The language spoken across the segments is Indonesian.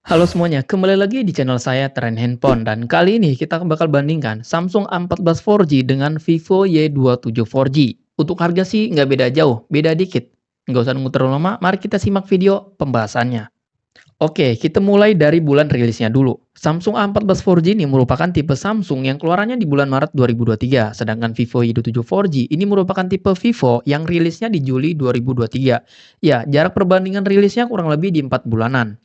Halo semuanya, kembali lagi di channel saya Tren Handphone dan kali ini kita bakal bandingkan Samsung A14 4G dengan Vivo Y27 4G. Untuk harga sih nggak beda jauh, beda dikit. Nggak usah nunggu terlalu lama, mari kita simak video pembahasannya. Oke, kita mulai dari bulan rilisnya dulu. Samsung A14 4G ini merupakan tipe Samsung yang keluarannya di bulan Maret 2023, sedangkan Vivo Y27 4G ini merupakan tipe Vivo yang rilisnya di Juli 2023. Ya, jarak perbandingan rilisnya kurang lebih di 4 bulanan.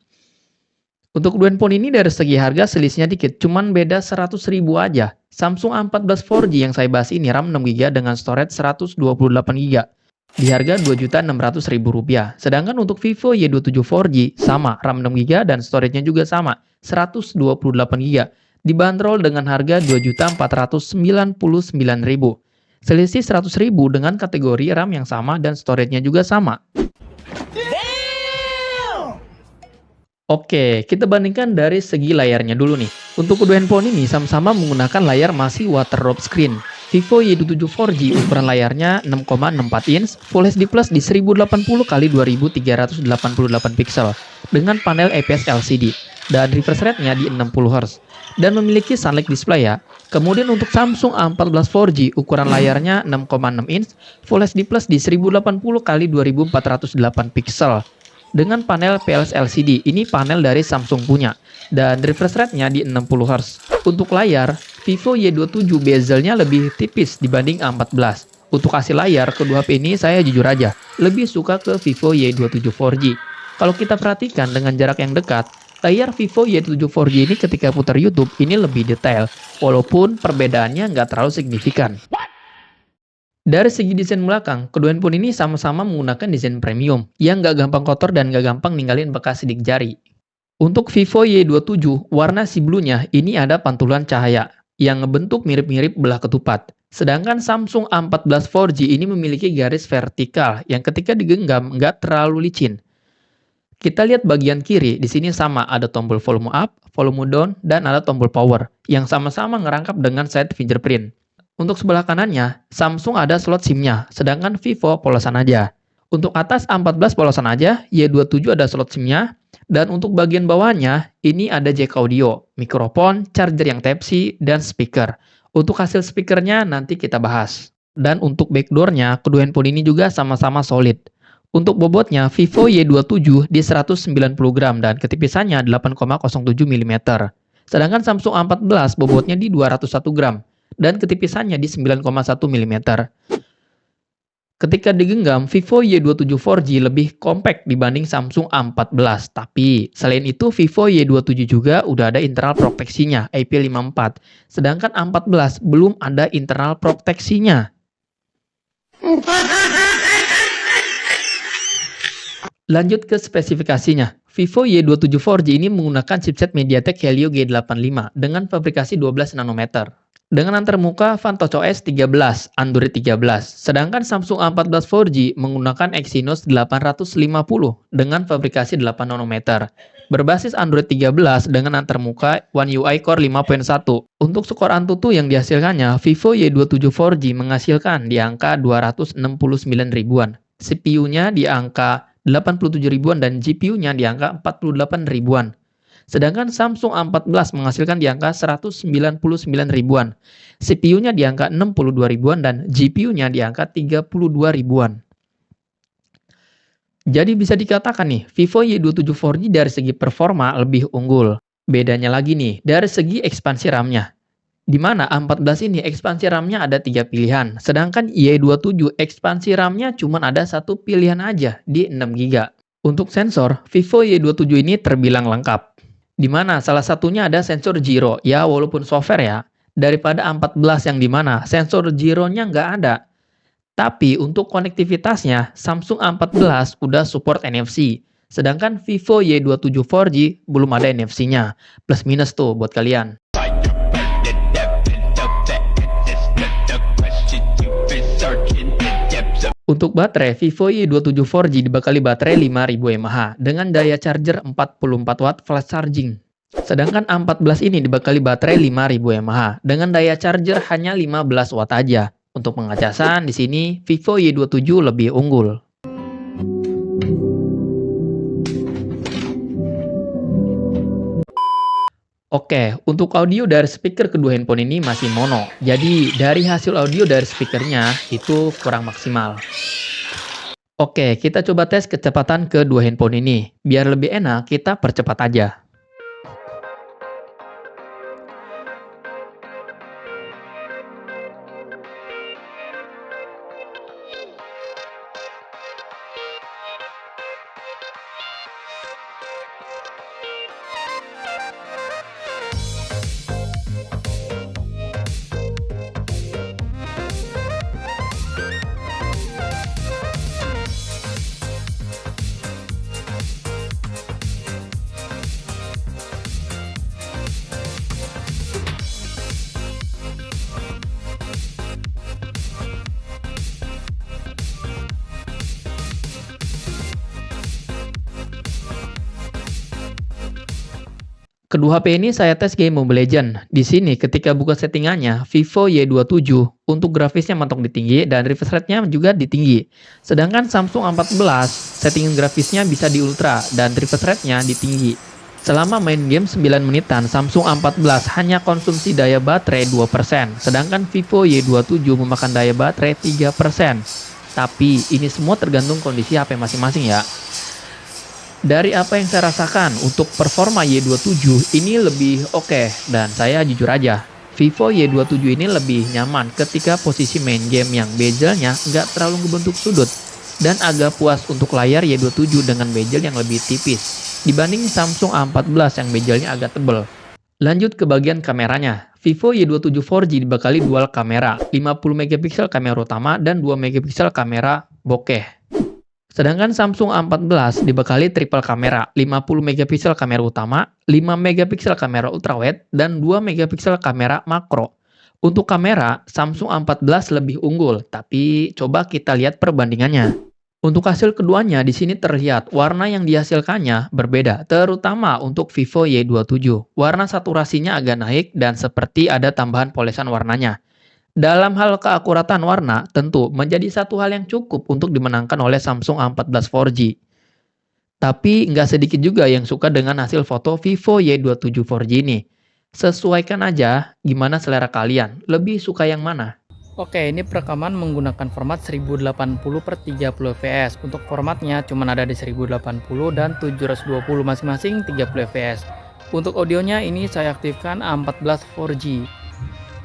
Untuk kedua handphone ini dari segi harga selisihnya dikit, cuman beda 100.000 aja. Samsung A14 4G yang saya bahas ini RAM 6GB dengan storage 128GB. Di harga Rp2.600.000. Sedangkan untuk Vivo Y27 4G sama, RAM 6GB dan storage-nya juga sama, 128GB. Dibanderol dengan harga Rp2.499.000. Selisih 100.000 dengan kategori RAM yang sama dan storage-nya juga sama. Oke, kita bandingkan dari segi layarnya dulu nih. Untuk kedua handphone ini sama-sama menggunakan layar masih water drop screen. Vivo Y27 4G ukuran layarnya 6,64 inch, Full HD Plus di 1080x2388 pixel dengan panel IPS LCD dan refresh rate-nya di 60 Hz dan memiliki sunlight display ya. Kemudian untuk Samsung A14 4G ukuran layarnya 6,6 inch, Full HD Plus di 1080x2408 pixel dengan panel PLS LCD. Ini panel dari Samsung punya dan refresh rate-nya di 60 Hz. Untuk layar, Vivo Y27 bezelnya lebih tipis dibanding A14. Untuk hasil layar, kedua HP ini saya jujur aja lebih suka ke Vivo Y27 4G. Kalau kita perhatikan dengan jarak yang dekat, layar Vivo Y27 4G ini ketika putar YouTube ini lebih detail, walaupun perbedaannya nggak terlalu signifikan. Dari segi desain belakang, kedua handphone ini sama-sama menggunakan desain premium yang nggak gampang kotor dan nggak gampang ninggalin bekas sidik jari. Untuk Vivo Y27, warna si blue-nya ini ada pantulan cahaya yang ngebentuk mirip-mirip belah ketupat. Sedangkan Samsung A14 4G ini memiliki garis vertikal yang ketika digenggam nggak terlalu licin. Kita lihat bagian kiri, di sini sama ada tombol volume up, volume down, dan ada tombol power yang sama-sama ngerangkap dengan side fingerprint. Untuk sebelah kanannya, Samsung ada slot SIM-nya, sedangkan Vivo polosan aja. Untuk atas A14 polosan aja, Y27 ada slot SIM-nya, dan untuk bagian bawahnya, ini ada jack audio, mikrofon, charger yang Type-C, dan speaker. Untuk hasil speakernya nanti kita bahas. Dan untuk backdoor-nya, kedua handphone ini juga sama-sama solid. Untuk bobotnya, Vivo Y27 di 190 gram dan ketipisannya 8,07 mm. Sedangkan Samsung A14 bobotnya di 201 gram. Dan ketipisannya di 9,1 mm. Ketika digenggam, Vivo Y27 4G lebih compact dibanding Samsung A14. Tapi, selain itu Vivo Y27 juga udah ada internal proteksinya, IP54. Sedangkan A14 belum ada internal proteksinya. Lanjut ke spesifikasinya. Vivo Y27 4G ini menggunakan chipset MediaTek Helio G85 dengan fabrikasi 12 nanometer. Dengan antarmuka Vantage OS 13, Android 13. Sedangkan Samsung A14 4G menggunakan Exynos 850 dengan fabrikasi 8 nanometer. Berbasis Android 13 dengan antarmuka One UI Core 5.1. Untuk skor Antutu yang dihasilkannya, Vivo Y27 4G menghasilkan di angka 269 ribuan. CPU-nya di angka 87 ribuan dan GPU-nya di angka 48 ribuan. Sedangkan Samsung A14 menghasilkan di angka 199 ribuan. CPU-nya di angka 62 ribuan dan GPU-nya di angka 32 ribuan. Jadi bisa dikatakan nih, Vivo Y27 4G dari segi performa lebih unggul. Bedanya lagi nih, dari segi ekspansi RAM-nya. Di mana A14 ini ekspansi RAM-nya ada 3 pilihan, sedangkan Y27 ekspansi RAM-nya cuma ada 1 pilihan aja di 6GB. Untuk sensor, Vivo Y27 ini terbilang lengkap. Di mana salah satunya ada sensor gyro, ya walaupun software ya, daripada A14 yang dimana sensor gyro-nya nggak ada. Tapi untuk konektivitasnya, Samsung A14 udah support NFC, sedangkan Vivo Y27 4G belum ada NFC-nya. Plus minus tuh buat kalian. Untuk baterai, Vivo Y27 4G dibekali baterai 5000 mAh dengan daya charger 44 watt flash charging. Sedangkan A14 ini dibekali baterai 5000 mAh dengan daya charger hanya 15 watt aja. Untuk pengecasan di sini Vivo Y27 lebih unggul. Oke, untuk audio dari speaker kedua handphone ini masih mono. Jadi dari hasil audio dari speakernya itu kurang maksimal. Oke, kita coba tes kecepatan kedua handphone ini. Biar lebih enak, kita percepat aja. Kedua HP ini saya tes game Mobile Legends. Di sini ketika buka settingannya, Vivo Y27 untuk grafisnya mentok di tinggi dan refresh rate-nya juga di tinggi. Sedangkan Samsung A14 settingan grafisnya bisa di ultra dan refresh rate-nya di tinggi. Selama main game 9 menitan, Samsung A14 hanya konsumsi daya baterai 2%, sedangkan Vivo Y27 memakan daya baterai 3%. Tapi ini semua tergantung kondisi HP masing-masing ya. Dari apa yang saya rasakan, untuk performa Y27 ini lebih oke, dan saya jujur aja, Vivo Y27 ini lebih nyaman ketika posisi main game yang bezelnya nggak terlalu ngebentuk sudut, dan agak puas untuk layar Y27 dengan bezel yang lebih tipis, dibanding Samsung A14 yang bezelnya agak tebel. Lanjut ke bagian kameranya, Vivo Y27 4G dibekali dual kamera, 50 megapiksel kamera utama dan 2 megapiksel kamera bokeh. Sedangkan Samsung A14 dibekali triple kamera, 50 megapiksel kamera utama, 5 megapiksel kamera ultrawide, dan 2 megapiksel kamera makro. Untuk kamera, Samsung A14 lebih unggul, tapi coba kita lihat perbandingannya. Untuk hasil keduanya di sini terlihat warna yang dihasilkannya berbeda, terutama untuk Vivo Y27. Warna saturasinya agak naik dan seperti ada tambahan polesan warnanya. Dalam hal keakuratan warna, tentu menjadi satu hal yang cukup untuk dimenangkan oleh Samsung A14 4G. Tapi nggak sedikit juga yang suka dengan hasil foto Vivo Y27 4G ini. Sesuaikan aja gimana selera kalian, lebih suka yang mana? Oke, ini perekaman menggunakan format 1080 per 30 fps. Untuk formatnya cuma ada di 1080 dan 720 masing-masing 30 fps. Untuk audionya ini saya aktifkan A14 4G.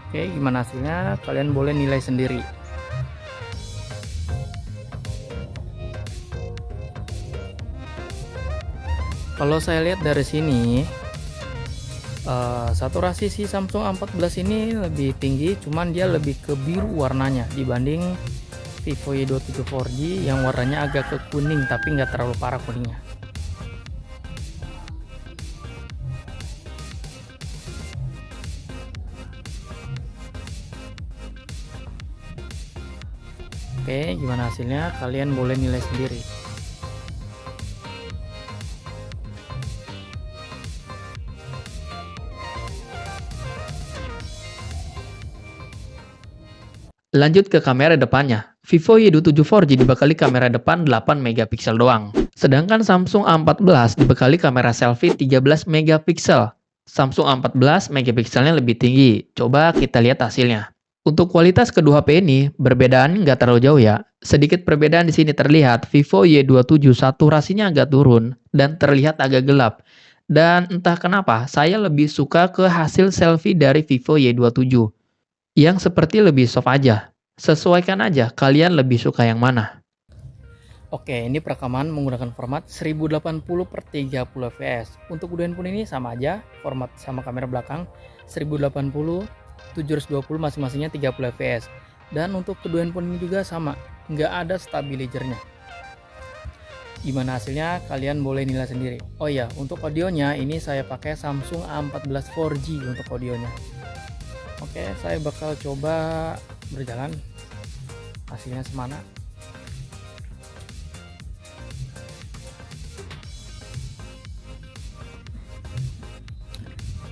Oke, gimana hasilnya? Kalian boleh nilai sendiri. Kalau saya lihat dari sini, saturasi si Samsung A14 ini lebih tinggi, cuman dia lebih ke biru warnanya dibanding Vivo Y27 4G yang warnanya agak ke kuning tapi nggak terlalu parah kuningnya. Oke, gimana hasilnya? Kalian boleh nilai sendiri. Lanjut ke kamera depannya. Vivo Y27 4G dibekali kamera depan 8 megapiksel doang. Sedangkan Samsung A14 dibekali kamera selfie 13 megapiksel. Samsung A14 megapikselnya lebih tinggi. Coba kita lihat hasilnya. Untuk kualitas kedua HP ini, perbedaan nggak terlalu jauh ya. Sedikit perbedaan di sini terlihat, Vivo Y27 saturasinya agak turun dan terlihat agak gelap. Dan entah kenapa, saya lebih suka ke hasil selfie dari Vivo Y27, yang seperti lebih soft aja. Sesuaikan aja, kalian lebih suka yang mana? Oke, ini perekaman menggunakan format 1080 per 30 fps. Untuk kedua handphone ini sama aja, format sama kamera belakang 1080 720 masing-masingnya 30 fps. Dan untuk kedua handphone ini juga sama, nggak ada stabilizernya. Gimana hasilnya? Kalian boleh nilai sendiri. Oh iya, untuk audionya ini saya pakai Samsung A14 4G untuk audionya. Oke, saya bakal coba berjalan hasilnya semana.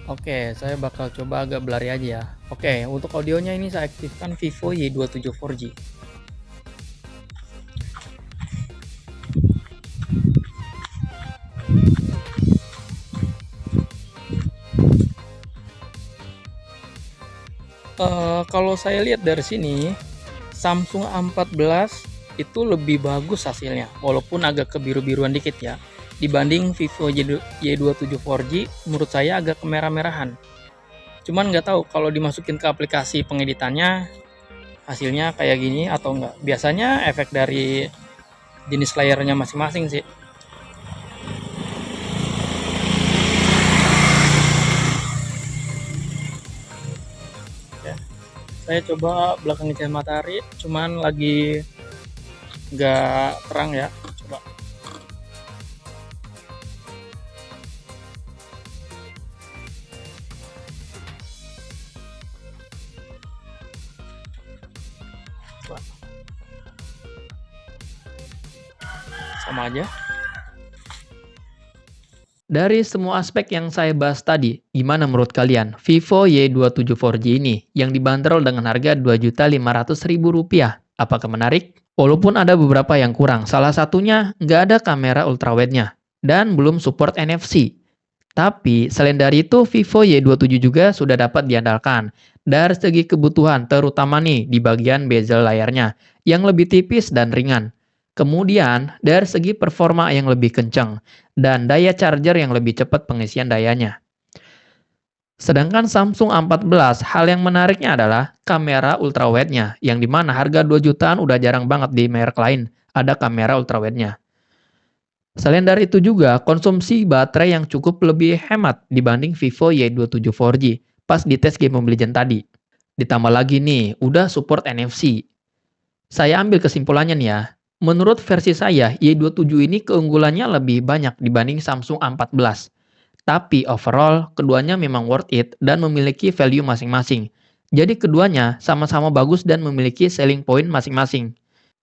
Oke, saya bakal coba agak blurry aja ya. Oke, untuk audionya ini saya aktifkan Vivo Y27 4G. Kalau saya lihat dari sini, Samsung A14 itu lebih bagus hasilnya, walaupun agak kebiru-biruan dikit ya. Dibanding Vivo Y27 4G, menurut saya agak kemerah-merahan. Cuman nggak tahu kalau dimasukin ke aplikasi pengeditannya, hasilnya kayak gini atau enggak. Biasanya efek dari jenis layarnya masing-masing sih. Ya. Saya coba belakangin cahaya matahari, cuman lagi nggak terang ya. Coba. Coba. Sama aja. Dari semua aspek yang saya bahas tadi, gimana menurut kalian Vivo Y27 4G ini yang dibanderol dengan harga Rp2.500.000? Apakah menarik? Walaupun ada beberapa yang kurang, salah satunya nggak ada kamera ultrawide-nya dan belum support NFC. Tapi selain dari itu, Vivo Y27 juga sudah dapat diandalkan dari segi kebutuhan, terutama nih di bagian bezel layarnya yang lebih tipis dan ringan. Kemudian, dari segi performa yang lebih kencang dan daya charger yang lebih cepat pengisian dayanya. Sedangkan Samsung A14, hal yang menariknya adalah kamera ultrawide-nya, yang dimana harga 2 jutaan udah jarang banget di merek lain ada kamera ultrawide-nya. Selain dari itu juga, konsumsi baterai yang cukup lebih hemat dibanding Vivo Y27 4G pas di tes game Mobile Legends tadi. Ditambah lagi nih, udah support NFC. Saya ambil kesimpulannya nih ya. Menurut versi saya, Y27 ini keunggulannya lebih banyak dibanding Samsung A14. Tapi overall, keduanya memang worth it dan memiliki value masing-masing. Jadi keduanya sama-sama bagus dan memiliki selling point masing-masing.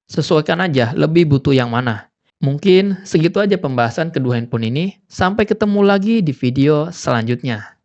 Sesuaikan aja lebih butuh yang mana. Mungkin segitu aja pembahasan kedua handphone ini. Sampai ketemu lagi di video selanjutnya.